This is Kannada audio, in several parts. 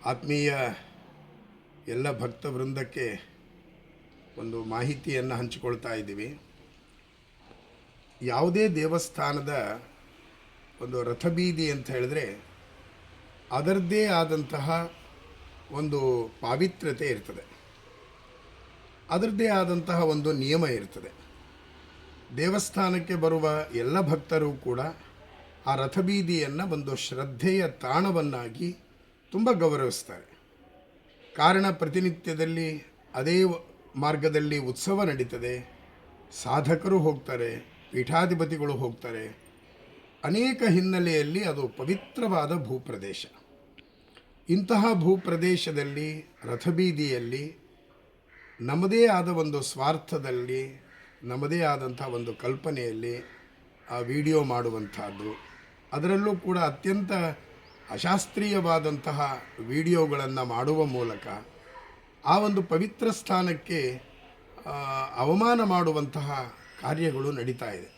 ಆತ್ಮೀಯ ಎಲ್ಲ ಭಕ್ತ ವೃಂದಕ್ಕೆ ಒಂದು ಮಾಹಿತಿಯನ್ನು ಹಂಚಿಕೊಳ್ತಾ ಇದ್ದೀವಿ. ಯಾವುದೇ ದೇವಸ್ಥಾನದ ಒಂದು ರಥಬೀದಿ ಅಂತ ಹೇಳಿದ್ರೆ ಅದರದ್ದೇ ಆದಂತಹ ಒಂದು ಪಾವಿತ್ರ್ಯತೆ ಇರ್ತದೆ, ಅದರದ್ದೇ ಆದಂತಹ ಒಂದು ನಿಯಮ ಇರ್ತದೆ. ದೇವಸ್ಥಾನಕ್ಕೆ ಬರುವ ಎಲ್ಲ ಭಕ್ತರು ಕೂಡ ಆ ರಥಬೀದಿಯನ್ನು ಒಂದು ಶ್ರದ್ಧೆಯ ತಾಣವನ್ನಾಗಿ ತುಂಬ ಗೌರವಿಸ್ತಾರೆ. ಕಾರಣ ಪ್ರತಿನಿತ್ಯದಲ್ಲಿ ಅದೇ ಮಾರ್ಗದಲ್ಲಿ ಉತ್ಸವ ನಡೀತದೆ, ಸಾಧಕರು ಹೋಗ್ತಾರೆ, ಪೀಠಾಧಿಪತಿಗಳು ಹೋಗ್ತಾರೆ. ಅನೇಕ ಹಿನ್ನೆಲೆಯಲ್ಲಿ ಅದು ಪವಿತ್ರವಾದ ಭೂಪ್ರದೇಶ. ಇಂತಹ ಭೂಪ್ರದೇಶದಲ್ಲಿ ರಥಬೀದಿಯಲ್ಲಿ ನಮ್ಮದೇ ಆದ ಒಂದು ಸ್ವಾರ್ಥದಲ್ಲಿ, ನಮ್ಮದೇ ಆದಂಥ ಒಂದು ಕಲ್ಪನೆಯಲ್ಲಿ ಆ ವಿಡಿಯೋ ಮಾಡುವಂಥದ್ದು, ಅದರಲ್ಲೂ ಕೂಡ ಅತ್ಯಂತ ಅಶಾಸ್ತ್ರೀಯವಾದಂತಹ ವಿಡಿಯೋಗಳನ್ನು ಮಾಡುವ ಮೂಲಕ ಆ ಒಂದು ಪವಿತ್ರ ಸ್ಥಾನಕ್ಕೆ ಅವಮಾನ ಮಾಡುವಂತಹ ಕಾರ್ಯಗಳು ನಡೀತಾ ಇದೆ.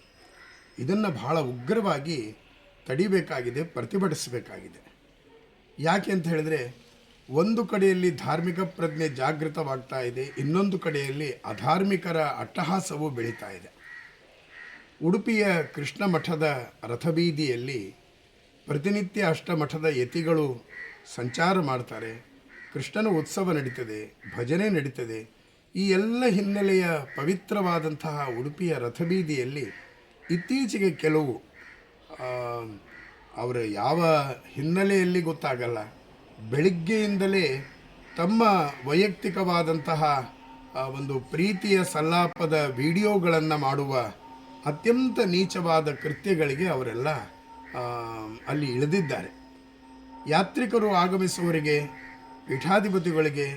ಇದನ್ನು ಬಹಳ ಉಗ್ರವಾಗಿ ತಡಿಬೇಕಾಗಿದೆ, ಪ್ರತಿಭಟಿಸಬೇಕಾಗಿದೆ. ಯಾಕೆ ಅಂತ ಹೇಳಿದ್ರೆ, ಒಂದು ಕಡೆಯಲ್ಲಿ ಧಾರ್ಮಿಕ ಪ್ರಜ್ಞೆ ಜಾಗೃತವಾಗ್ತಾ ಇದೆ, ಇನ್ನೊಂದು ಕಡೆಯಲ್ಲಿ ಅಧಾರ್ಮಿಕರ ಅಟ್ಟಹಾಸವು ಬೆಳೀತಾ ಇದೆ. ಉಡುಪಿಯ ಕೃಷ್ಣ ಮಠದ ರಥಬೀದಿಯಲ್ಲಿ ಪ್ರತಿನಿತ್ಯ ಅಷ್ಟಮಠದ ಯತಿಗಳು ಸಂಚಾರ ಮಾಡ್ತಾರೆ, ಕೃಷ್ಣನ ಉತ್ಸವ ನಡೀತದೆ, ಭಜನೆ ನಡೀತದೆ. ಈ ಎಲ್ಲ ಹಿನ್ನೆಲೆಯ ಪವಿತ್ರವಾದಂತಹ ಉಡುಪಿಯ ರಥಬೀದಿಯಲ್ಲಿ ಇತ್ತೀಚೆಗೆ ಕೆಲವು ಅವರ ಯಾವ ಹಿನ್ನೆಲೆಯಲ್ಲಿ ಗೊತ್ತಾಗಲ್ಲ, ಬೆಳಿಗ್ಗೆಯಿಂದಲೇ ತಮ್ಮ ವೈಯಕ್ತಿಕವಾದಂತಹ ಒಂದು ಪ್ರೀತಿಯ ಸಲ್ಲಾಪದ ವಿಡಿಯೋಗಳನ್ನು ಮಾಡುವ ಅತ್ಯಂತ ನೀಚವಾದ ಕೃತ್ಯಗಳಿಗೆ ಅವರೆಲ್ಲ ಅಲ್ಲಿ ಇಳಿದಿದ್ದಾರೆ. ಯಾತ್ರಿಕರು ಆಗಮಿಸುವವರಿಗೆ, ಪೀಠಾಧಿಪತಿಗಳಿಗೆ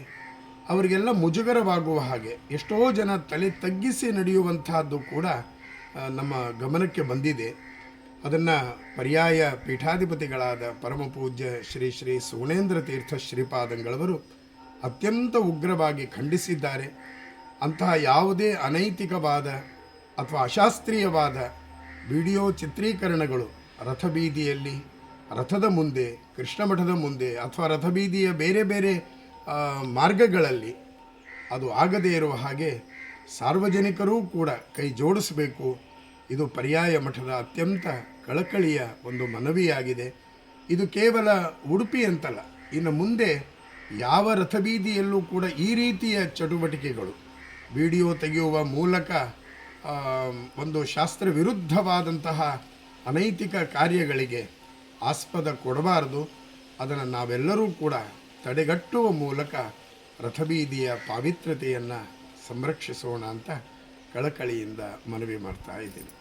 ಅವರಿಗೆಲ್ಲ ಮುಜುಗರವಾಗುವ ಹಾಗೆ ಎಷ್ಟೋ ಜನ ತಲೆ ತಗ್ಗಿಸಿ ನಡೆಯುವಂತಹದ್ದು ಕೂಡ ನಮ್ಮ ಗಮನಕ್ಕೆ ಬಂದಿದೆ. ಅದನ್ನು ಪರ್ಯಾಯ ಪೀಠಾಧಿಪತಿಗಳಾದ ಪರಮ ಪೂಜ್ಯ ಶ್ರೀ ಶ್ರೀ ಸುಗುಣೇಂದ್ರ ತೀರ್ಥ ಶ್ರೀಪಾದಂಗಳವರು ಅತ್ಯಂತ ಉಗ್ರವಾಗಿ ಖಂಡಿಸಿದ್ದಾರೆ. ಅಂತಹ ಯಾವುದೇ ಅನೈತಿಕವಾದ ಅಥವಾ ಅಶಾಸ್ತ್ರೀಯವಾದ ವಿಡಿಯೋ ಚಿತ್ರೀಕರಣಗಳು ರಥಬೀದಿಯಲ್ಲಿ, ರಥದ ಮುಂದೆ, ಕೃಷ್ಣ ಮಠದ ಮುಂದೆ ಅಥವಾ ರಥಬೀದಿಯ ಬೇರೆ ಬೇರೆ ಮಾರ್ಗಗಳಲ್ಲಿ ಅದು ಆಗದೇ ಇರುವ ಹಾಗೆ ಸಾರ್ವಜನಿಕರೂ ಕೂಡ ಕೈ ಜೋಡಿಸಬೇಕು. ಇದು ಪರ್ಯಾಯ ಮಠದ ಅತ್ಯಂತ ಕಳಕಳಿಯ ಒಂದು ಮನವಿಯಾಗಿದೆ. ಇದು ಕೇವಲ ಉಡುಪಿ ಅಂತಲ್ಲ, ಇನ್ನು ಮುಂದೆ ಯಾವ ರಥಬೀದಿಯಲ್ಲೂ ಕೂಡ ಈ ರೀತಿಯ ಚಟುವಟಿಕೆಗಳು, ವಿಡಿಯೋ ತೆಗೆಯುವ ಮೂಲಕ ಒಂದು ಶಾಸ್ತ್ರ ವಿರುದ್ಧವಾದಂತಹ ಅನೈತಿಕ ಕಾರ್ಯಗಳಿಗೆ ಆಸ್ಪದ ಕೊಡಬಾರದು. ಅದನ್ನು ನಾವೆಲ್ಲರೂ ಕೂಡ ತಡೆಗಟ್ಟುವ ಮೂಲಕ ರಥಬೀದಿಯ ಪಾವಿತ್ರ್ಯತೆಯನ್ನು ಸಂರಕ್ಷಿಸೋಣ ಅಂತ ಕಳಕಳಿಯಿಂದ ಮನವಿ ಮಾಡ್ತಾ ಇದ್ದೀನಿ.